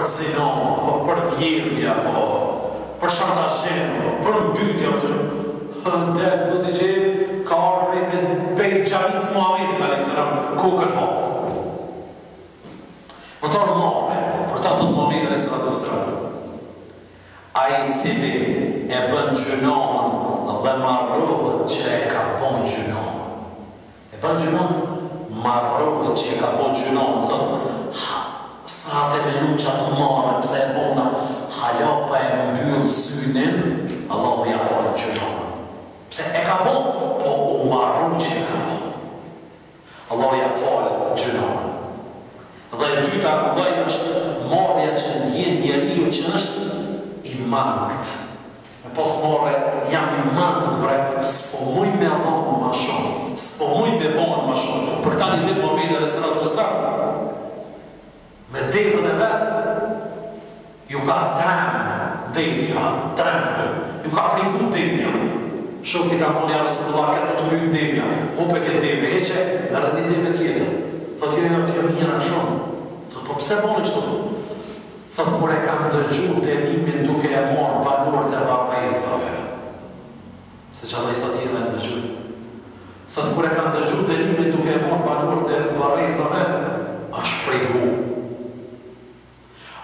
për zina, apo për vjedhje, apo për shantazhem, për mbytje, dhe të që ka arë prej Xhamis Muhamedit a.s. kokën hapë. Më të marre, për ta thënë Muhamedi a.s. Ai cili e bën gjunahën dhe marrohet që e ka bën gjunahën. E bën gjunahën, marrohet që e ka bën gjunahën, thëtë, sa të menu që atë marrë, pëse e bona, hala pa e mbyllë synin, Allah me ja falë gjunahën. Pëse e ka bën, po u marru që e ka bën. Allah ja falë gjunahën. Dhe e dyta dhejnë është marrja që ndjen njeriu që është i mangët. Me pas marrë, jam i mangët, bre, s'po muj me adhamu ma shumë, s'po muj me banë ma shumë. Për këta një ditë Muhamedi a.s. Me devën e vetë, ju ka devja, ju ka frigu devja. Shumë t'i ka thonë ja Rasulullah, këtë të lyjë devja, hupe këtë devja, heqe, me rëni devë tjetër. Thotë, jo, kjo njëra shumë. Thotë, po pse boni qëtu? Thotë, kur e kam dëgju të enimin duke e marë banor të varrezave. Se që Allah i sa tjene e dëgju. Thotë, kur e kam dëgju të enimin duke e marë banor të varrezave, ashtë frigu.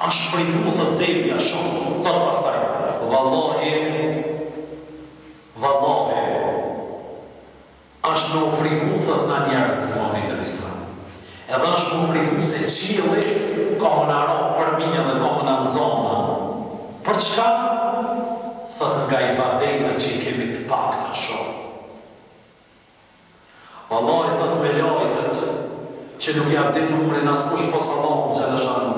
Ashtë frigu, thotë devja shumë. Thotë pastaj, Vallahi, ashtë me u frigu, thëtë na njerëzë Muhamedi a.s. Edhe ashtë me u frigu se qili ka më në ra për minja dhe ka më në nëzana. Për çka? Thëtë nga ibadetet që i kemi të pak të shumë. Vallahi, thëtë me lajket që nuk jam din numrin as kush pas Allahut xhaleshanu.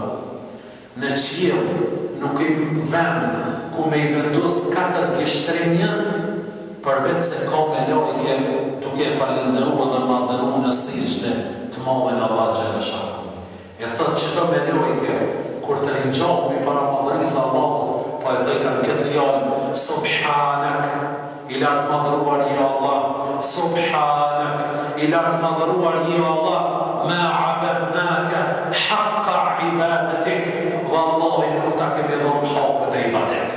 Në qiell nuk i vend ku me i vendos 4 gishtrenja përveç se ka me lajke duke e falendërua dhe madhërua në sijgjde të madhen Allah xhaleshanu. E thëtë që të me lajke kur të rinjahmi para madhërisë Allah, po e dhejkan këtë fjallë, Subhanak, i lartë madhëruar i Allah, Subhanak, i lartë madhëruar i Allah, ma abadnaka, haqqa ibadetik, Wallahi nuk ta kemi dhënë hapën e ibadet.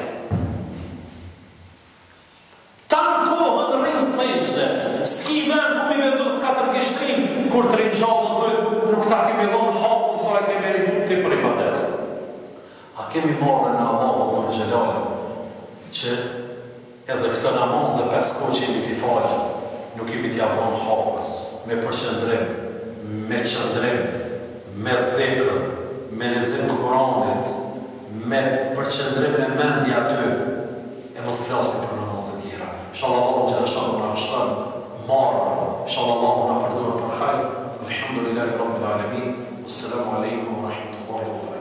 Tanë kohën rinë sejgjde, s'ki men ku mi vendos 4 gishtrim, kur të rinë gjallë të nuk ta kemi dhënë hapën, sa e kemi meritu ti për ibadet. A kemi marrë në Allahut dhe Gjelal, që edhe këtë namaz dhe 5 kohë që jemi t'i falë, nuk jemi t'i avronë hapën, me përqëndrim, me qëndrim, me dhekër, me lezim të Kuranit, me përqëndrim me mendja ty, e mos flasme për namazet tjera. Inshallah Allahu xhaleshanu na shton marrë, inshallah Allahu na përdorë për hajr. Alhamdulillahi rabbil alamin. Assalamu alaikum wa rahmatullahi wa barakatuh.